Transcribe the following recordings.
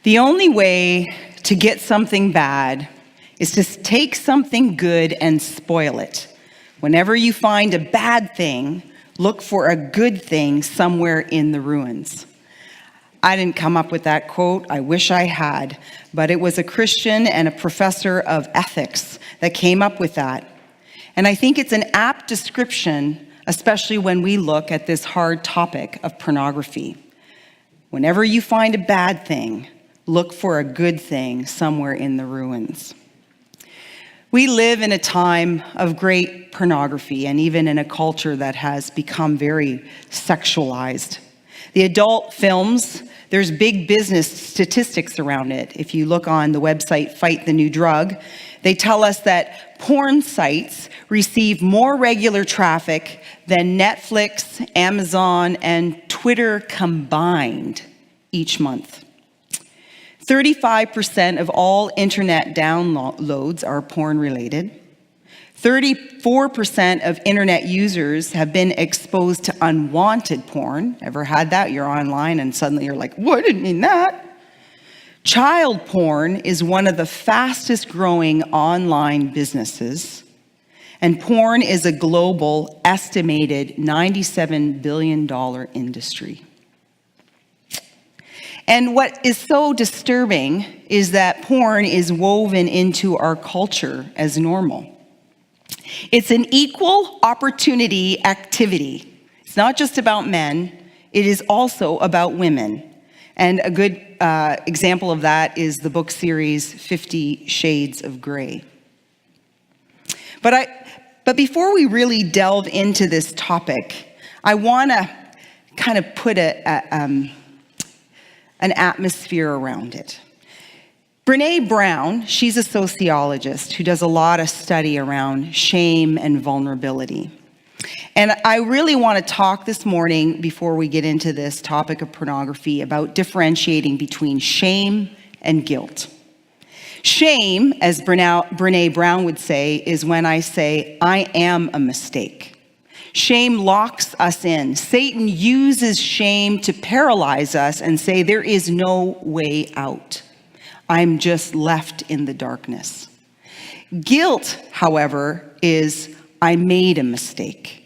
The only way to get something bad is to take something good and spoil it. Whenever you find a bad thing, look for a good thing somewhere in the ruins. I didn't come up with that quote. I wish I had. But it was a Christian and a professor of ethics that came up with that. And I think it's an apt description, especially when we look at this hard topic of pornography. Whenever you find a bad thing, look for a good thing somewhere in the ruins. We live in a time of great pornography and even in a culture that has become very sexualized. The adult films, there's big business statistics around it. If you look on the website Fight the New Drug, they tell us that porn sites receive more regular traffic than Netflix, Amazon, and Twitter combined each month. 35% of all internet downloads are porn-related. 34% of internet users have been exposed to unwanted porn. Ever had that? You're online and suddenly you're like, "What? I didn't mean that." Child porn is one of the fastest growing online businesses. And porn is a global estimated $97 billion industry. And what is so disturbing is that porn is woven into our culture as normal. It's an equal opportunity activity. It's not just about men, it is also about women. And a good example of that is the book series 50 Shades of Grey. But before we really delve into this topic, I want to kind of put an atmosphere around it. Brene Brown, she's a sociologist who does a lot of study around shame and vulnerability. And I really want to talk this morning, before we get into this topic of pornography, about differentiating between shame and guilt. Shame, as Brene Brown would say, is when I say, "I am a mistake." Shame locks us in. Satan uses shame to paralyze us and say, "There is no way out. I'm just left in the darkness." Guilt, however, is, "I made a mistake."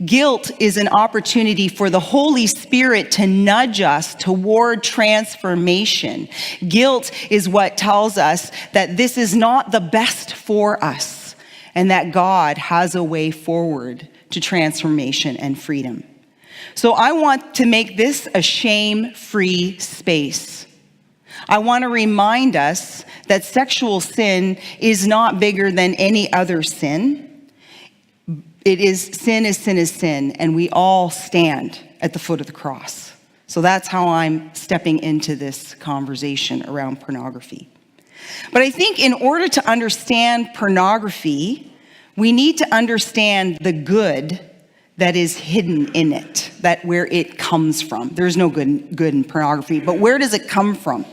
Guilt is an opportunity for the Holy Spirit to nudge us toward transformation. Guilt is what tells us that this is not the best for us and that God has a way forward to transformation and freedom. So I want to make this a shame-free space. I want to remind us that sexual sin is not bigger than any other sin. Sin is sin, and we all stand at the foot of the cross. So that's how I'm stepping into this conversation around pornography. But I think in order to understand pornography, we need to understand the good that is hidden in it, that where it comes from. There's no good in pornography, but where does it come from?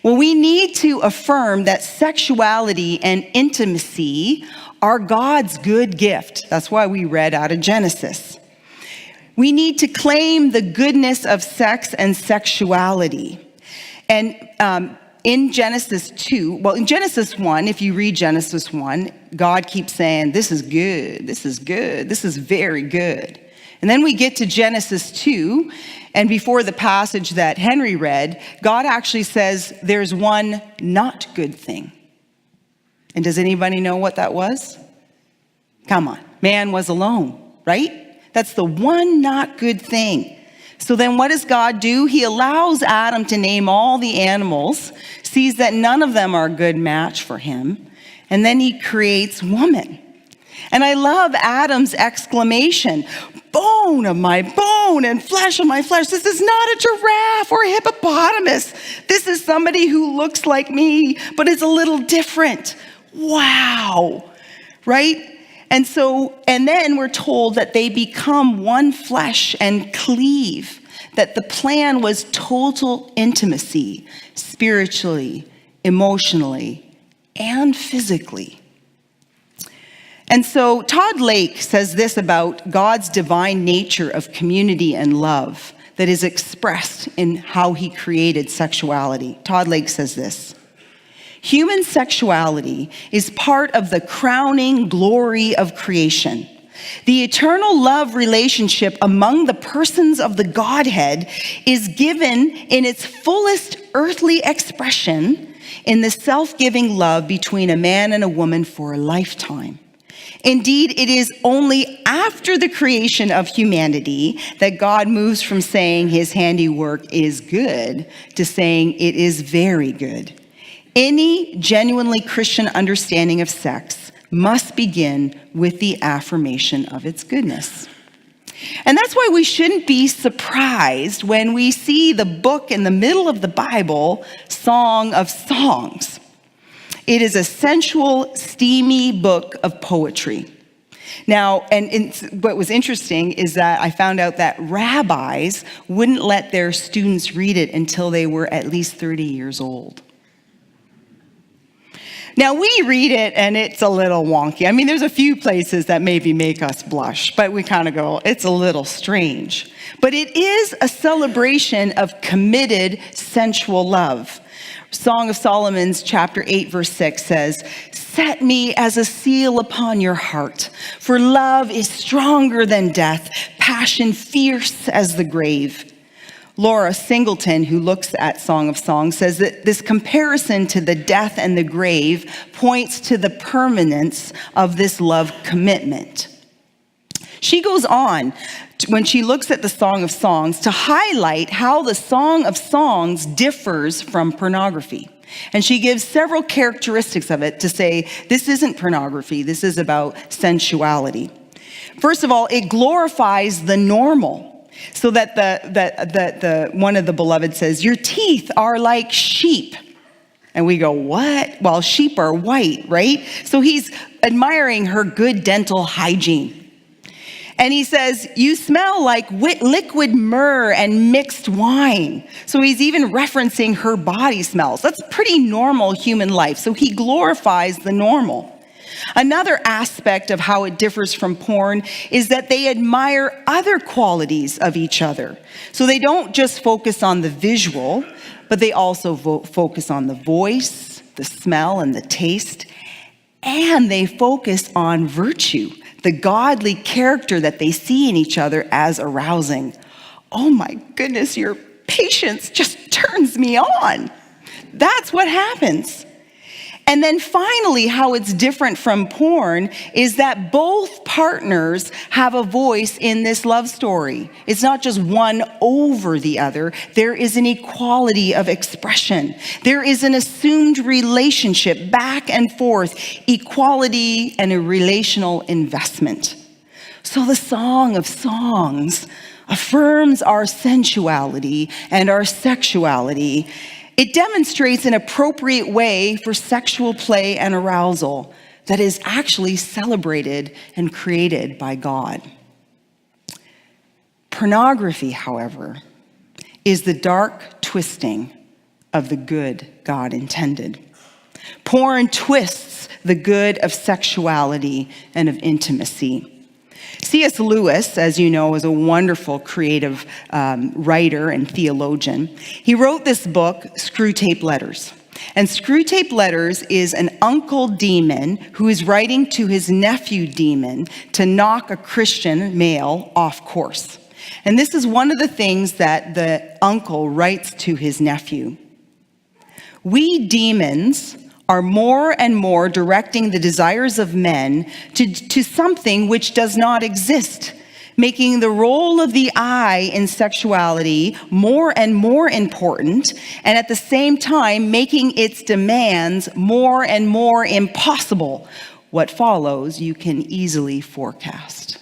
Well, we need to affirm that sexuality and intimacy are God's good gift. That's why we read out of Genesis. We need to claim the goodness of sex and sexuality. And in Genesis 1, if you read Genesis 1, God keeps saying, "This is good, this is good, this is very good." And then we get to Genesis 2, and before the passage that Henry read, God actually says there's one not good thing. And does anybody know what that was? Come on, man was alone, right? That's the one not good thing. So then what does God do? He allows Adam to name all the animals, sees that none of them are a good match for him, and then he creates woman. And I love Adam's exclamation, "Bone of my bone and flesh of my flesh. This is not a giraffe or a hippopotamus. This is somebody who looks like me, but is a little different." Wow, right? And then we're told that they become one flesh and cleave, that the plan was total intimacy, spiritually, emotionally, and physically. And so Todd Lake says this about God's divine nature of community and love, that is expressed in how he created sexuality. Todd Lake says this: human sexuality is part of the crowning glory of creation. The eternal love relationship among the persons of the Godhead is given in its fullest earthly expression in the self-giving love between a man and a woman for a lifetime. Indeed, it is only after the creation of humanity that God moves from saying his handiwork is good to saying it is very good. Any genuinely Christian understanding of sex must begin with the affirmation of its goodness. And that's why we shouldn't be surprised when we see the book in the middle of the Bible, Song of Songs. It is a sensual, steamy book of poetry. Now, what was interesting is that I found out that rabbis wouldn't let their students read it until they were at least 30 years old. Now, we read it and it's a little wonky. I mean, there's a few places that maybe make us blush, but we kind of go, it's a little strange. But it is a celebration of committed sensual love. Song of Solomon's chapter 8, verse 6 says, "Set me as a seal upon your heart, for love is stronger than death, passion fierce as the grave." Laura Singleton, who looks at Song of Songs, says that this comparison to the death and the grave points to the permanence of this love commitment. She goes on, when she looks at the Song of Songs, to highlight how the Song of Songs differs from pornography. And she gives several characteristics of it to say, this isn't pornography, this is about sensuality. First of all, it glorifies the normal. So that the one of the beloved says, "Your teeth are like sheep." And we go, what? Well, sheep are white, right? So he's admiring her good dental hygiene. And he says, "You smell like liquid myrrh and mixed wine." So he's even referencing her body smells. That's pretty normal human life. So he glorifies the normal. Another aspect of how it differs from porn is that they admire other qualities of each other. So they don't just focus on the visual, but they also focus on the voice, the smell, and the taste. And they focus on virtue, the godly character that they see in each other as arousing. Oh my goodness, your patience just turns me on. That's what happens. And then finally, how it's different from porn is that both partners have a voice in this love story. It's not just one over the other. There is an equality of expression. There is an assumed relationship back and forth, equality and a relational investment. So the Song of Songs affirms our sensuality and our sexuality. It demonstrates an appropriate way for sexual play and arousal that is actually celebrated and created by God. Pornography, however, is the dark twisting of the good God intended. Porn twists the good of sexuality and of intimacy. C.S. Lewis, as you know, is a wonderful creative writer and theologian. He wrote this book, Screwtape Letters. And Screwtape Letters is an uncle demon who is writing to his nephew demon to knock a Christian male off course. And this is one of the things that the uncle writes to his nephew. "We demons are more and more directing the desires of men to something which does not exist, making the role of the eye in sexuality more and more important, and at the same time making its demands more and more impossible. What follows you can easily forecast."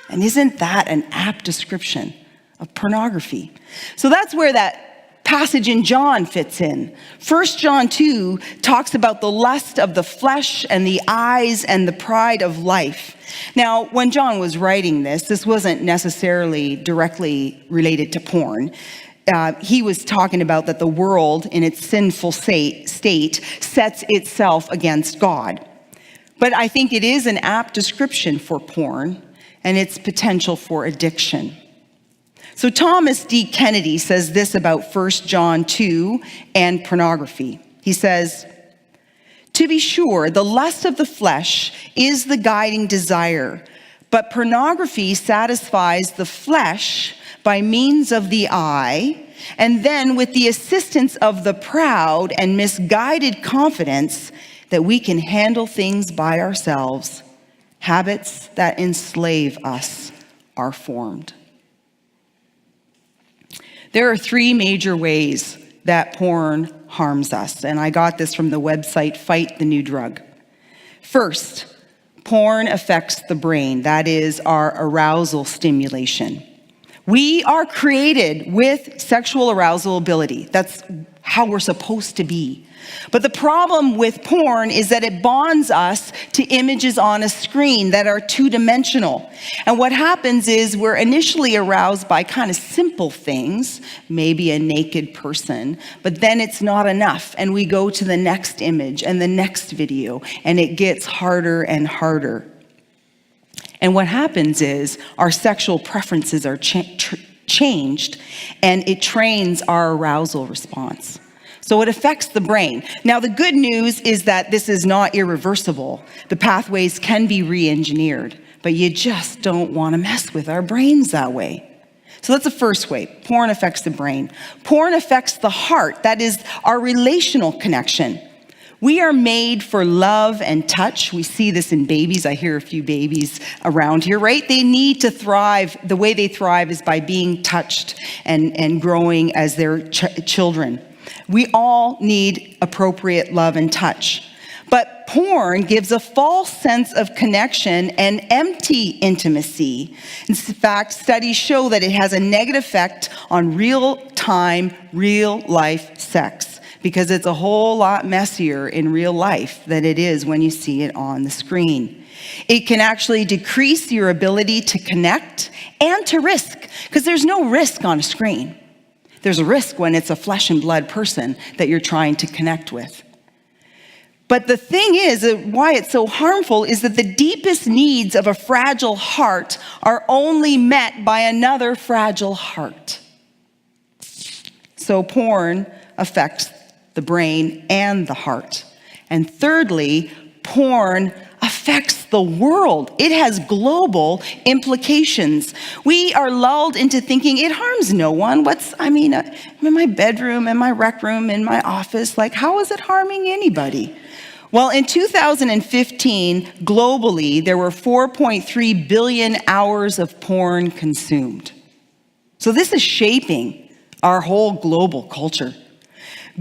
And isn't that an apt description of pornography? So that's where that passage in John fits in. 1 John 2 talks about the lust of the flesh and the eyes and the pride of life. Now, when John was writing this wasn't necessarily directly related to porn. He was talking about that the world in its sinful state sets itself against God. But I think it is an apt description for porn and its potential for addiction. So Thomas D. Kennedy says this about 1 John 2 and pornography. He says, "To be sure, the lust of the flesh is the guiding desire, but pornography satisfies the flesh by means of the eye, and then with the assistance of the proud and misguided confidence that we can handle things by ourselves, habits that enslave us are formed." There are three major ways that porn harms us, and I got this from the website Fight the New Drug. First, porn affects the brain, that is our arousal stimulation. We are created with sexual arousal ability. That's how we're supposed to be. But the problem with porn is that it bonds us to images on a screen that are two-dimensional. And what happens is we're initially aroused by kind of simple things, maybe a naked person, but then it's not enough. And we go to the next image and the next video, and it gets harder and harder. And what happens is our sexual preferences are changed, and it trains our arousal response. So it affects the brain. Now, the good news is that this is not irreversible. The pathways can be re-engineered, but you just don't want to mess with our brains that way. So that's the first way. Porn affects the brain. Porn affects the heart. That is our relational connection. We are made for love and touch. We see this in babies. I hear a few babies around here, right? They need to thrive. The way they thrive is by being touched and growing as their children. We all need appropriate love and touch. But porn gives a false sense of connection and empty intimacy. In fact, studies show that it has a negative effect on real-time, real-life sex, because it's a whole lot messier in real life than it is when you see it on the screen. It can actually decrease your ability to connect and to risk, because there's no risk on a screen. There's a risk when it's a flesh and blood person that you're trying to connect with. But the thing is, why it's so harmful is that the deepest needs of a fragile heart are only met by another fragile heart. So porn affects the brain and the heart. And thirdly, porn affects the world. It has global implications. We are lulled into thinking it harms no one. I'm in my bedroom, in my rec room, in my office. How is it harming anybody? Well, in 2015, globally, there were 4.3 billion hours of porn consumed. So this is shaping our whole global culture.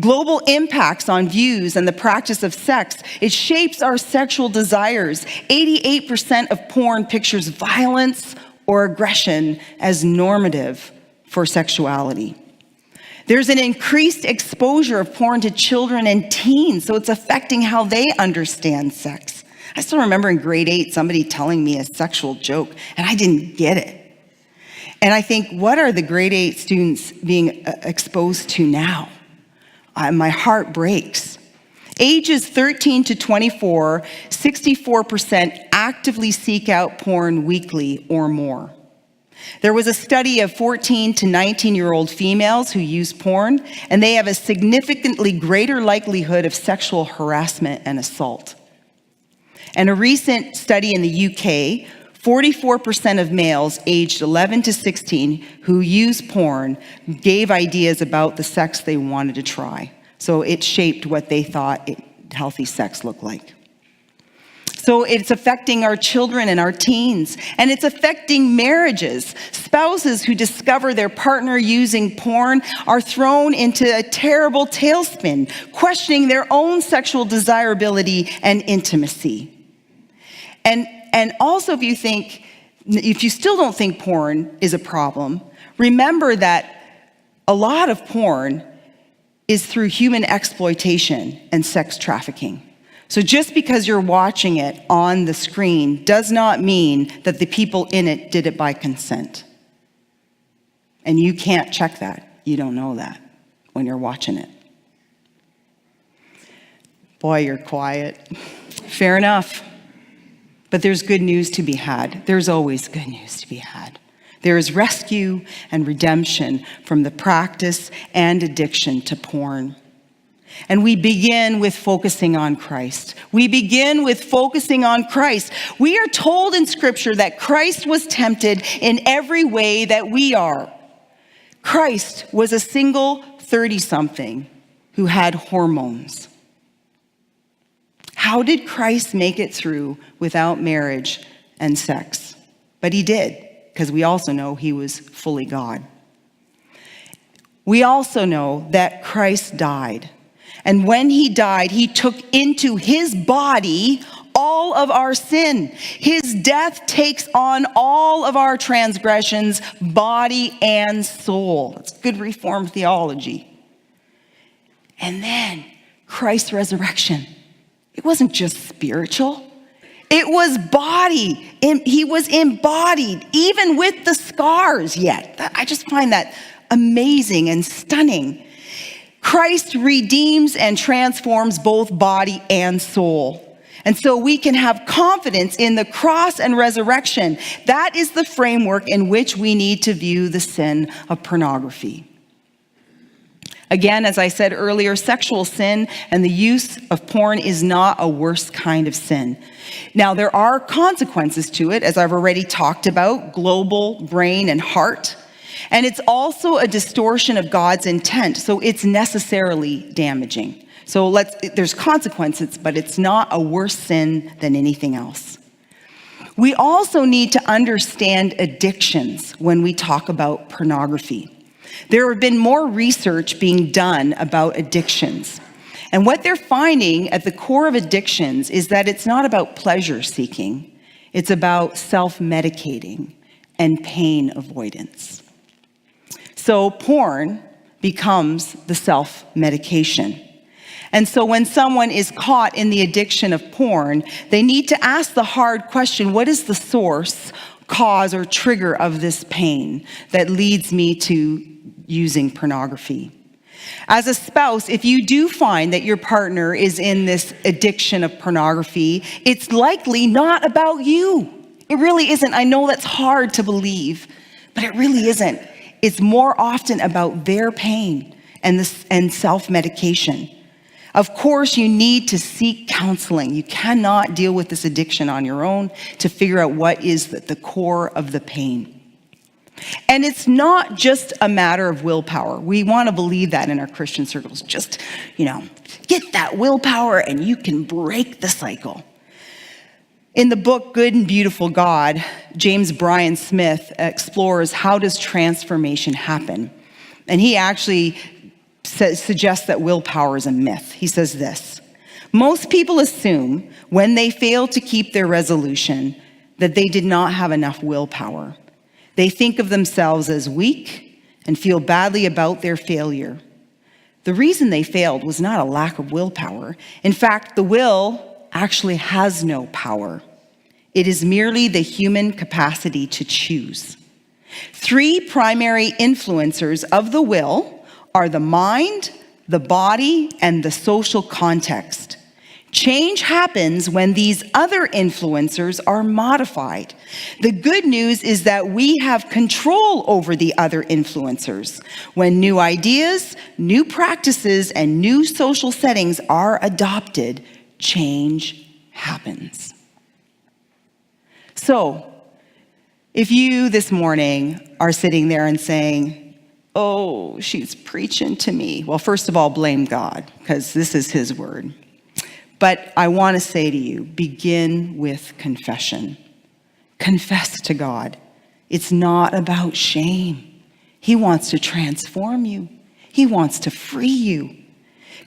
Global impacts on views and the practice of sex. It shapes our sexual desires. 88% of porn pictures violence or aggression as normative for sexuality. There's an increased exposure of porn to children and teens, so it's affecting how they understand sex. I still remember in grade 8 somebody telling me a sexual joke, and I didn't get it. And I think, what are the grade 8 students being exposed to now? My heart breaks. Ages 13 to 24, 64% actively seek out porn weekly or more. There was a study of 14 to 19-year-old females who use porn, and they have a significantly greater likelihood of sexual harassment and assault. And a recent study in the UK, 44% of males aged 11 to 16 who use porn gave ideas about the sex they wanted to try. So it shaped what they thought healthy sex looked like. So it's affecting our children and our teens, and it's affecting marriages. Spouses who discover their partner using porn are thrown into a terrible tailspin, questioning their own sexual desirability and intimacy. And also, if you still don't think porn is a problem, remember that a lot of porn is through human exploitation and sex trafficking. So just because you're watching it on the screen does not mean that the people in it did it by consent. And you can't check that. You don't know that when you're watching it. Boy, you're quiet. Fair enough. But there's good news to be had. There's always good news to be had. There is rescue and redemption from the practice and addiction to porn. And we begin with focusing on Christ. We begin with focusing on Christ. We are told in Scripture that Christ was tempted in every way that we are. Christ was a single 30-something who had hormones. How did Christ make it through without marriage and sex? But he did, because we also know he was fully God. We also know that Christ died. And when he died, he took into his body all of our sin. His death takes on all of our transgressions, body and soul. That's good Reformed theology. And then Christ's resurrection. It wasn't just spiritual. It was body. He was embodied, even with the scars yet. I just find that amazing and stunning. Christ redeems and transforms both body and soul. And so we can have confidence in the cross and resurrection. That is the framework in which we need to view the sin of pornography. Again, as I said earlier, sexual sin and the use of porn is not a worse kind of sin. Now, there are consequences to it, as I've already talked about, global, brain, and heart. And it's also a distortion of God's intent, so it's necessarily damaging. So there's consequences, but it's not a worse sin than anything else. We also need to understand addictions when we talk about pornography. There have been more research being done about addictions. And what they're finding at the core of addictions is that it's not about pleasure seeking. It's about self-medicating and pain avoidance. So porn becomes the self-medication. And so when someone is caught in the addiction of porn, they need to ask the hard question, what is the source, cause, or trigger of this pain that leads me to using pornography? As a spouse, if you do find that your partner is in this addiction of pornography, it's likely not about you. It really isn't. I know that's hard to believe, but it really isn't. It's more often about their pain and self-medication. Of course, you need to seek counseling. You cannot deal with this addiction on your own to figure out what is at the core of the pain. And it's not just a matter of willpower. We want to believe that in our Christian circles. Just, get that willpower and you can break the cycle. In the book, Good and Beautiful God, James Bryan Smith explores how does transformation happen. And he actually suggests that willpower is a myth. He says this: most people assume when they fail to keep their resolution that they did not have enough willpower. They think of themselves as weak and feel badly about their failure. The reason they failed was not a lack of willpower. In fact, the will actually has no power. It is merely the human capacity to choose. 3 primary influencers of the will are the mind, the body, and the social context. Change happens when these other influencers are modified. The good news is that we have control over the other influencers. When new ideas, new practices, and new social settings are adopted, change happens. So, if you this morning are sitting there and saying, oh, she's preaching to me. Well, first of all, blame God, because this is his word. But I want to say to you, begin with confession. Confess to God. It's not about shame. He wants to transform you. He wants to free you.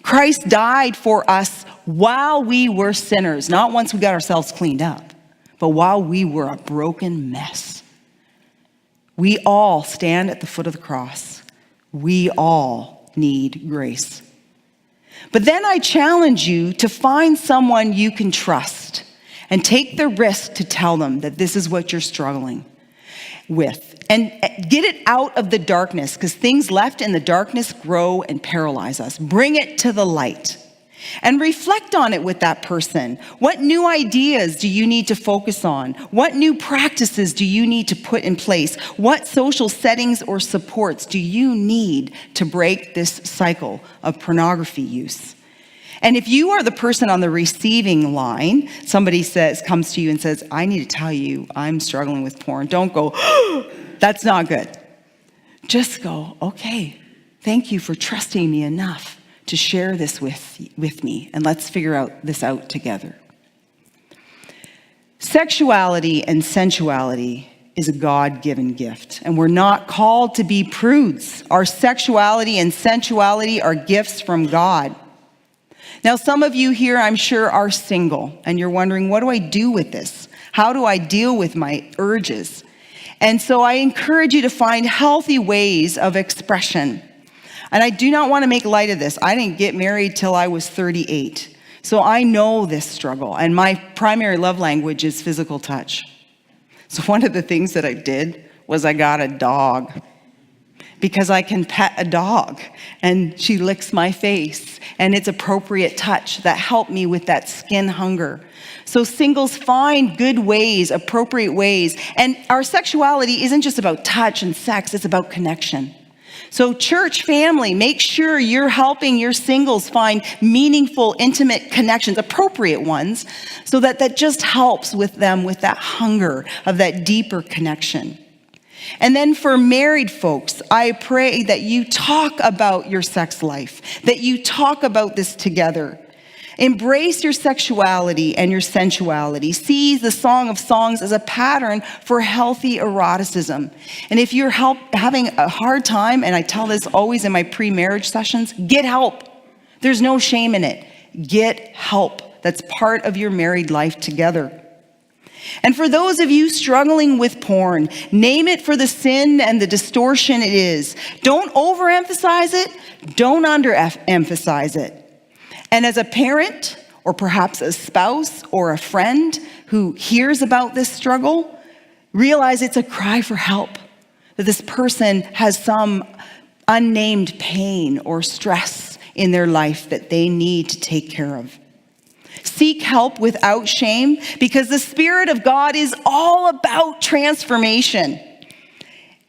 Christ died for us while we were sinners, not once we got ourselves cleaned up, but while we were a broken mess. We all stand at the foot of the cross. We all need grace. But then I challenge you to find someone you can trust and take the risk to tell them that this is what you're struggling with. And get it out of the darkness, because things left in the darkness grow and paralyze us. Bring it to the light. And reflect on it with that person. What new ideas do you need to focus on? What new practices do you need to put in place? What social settings or supports do you need to break this cycle of pornography use? And if you are the person on the receiving line, somebody comes to you and says, I need to tell you I'm struggling with porn. Don't go, oh, that's not good. Just go, okay, thank you for trusting me enough to share this with me, and let's figure this out together. Sexuality and sensuality is a God-given gift, and we're not called to be prudes. Our sexuality and sensuality are gifts from God. Now, some of you here, I'm sure, are single, and you're wondering, what do I do with this? How do I deal with my urges? And so I encourage you to find healthy ways of expression. And I do not want to make light of this. I didn't get married till I was 38. So I know this struggle. And my primary love language is physical touch. So one of the things that I did was I got a dog. Because I can pet a dog. And she licks my face. And it's appropriate touch that helped me with that skin hunger. So singles, find good ways, appropriate ways. And our sexuality isn't just about touch and sex. It's about connection. So church family, make sure you're helping your singles find meaningful, intimate connections, appropriate ones, so that just helps with them with that hunger of that deeper connection. And then for married folks, I pray that you talk about your sex life, that you talk about this together. Embrace your sexuality and your sensuality. See the Song of Songs as a pattern for healthy eroticism. And if you're having a hard time, and I tell this always in my pre-marriage sessions, get help. There's no shame in it. Get help. That's part of your married life together. And for those of you struggling with porn, name it for the sin and the distortion it is. Don't overemphasize it. Don't underemphasize it. And as a parent, or perhaps a spouse or a friend who hears about this struggle, realize it's a cry for help, that this person has some unnamed pain or stress in their life that they need to take care of. Seek help without shame, because the Spirit of God is all about transformation.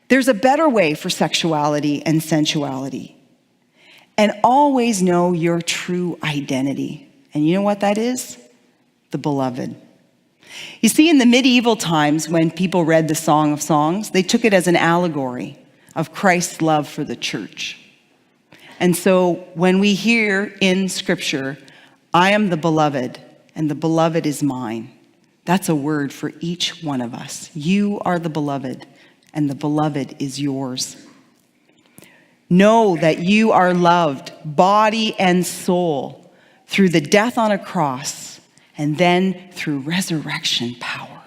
There's a better way for sexuality and sensuality. And always know your true identity. And you know what that is? The beloved. You see, in the medieval times, when people read the Song of Songs, they took it as an allegory of Christ's love for the church. And so when we hear in Scripture, I am the beloved, and the beloved is mine, that's a word for each one of us. You are the beloved, and the beloved is yours. Know that you are loved, body and soul, through the death on a cross, and then through resurrection power.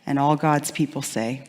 And all God's people say,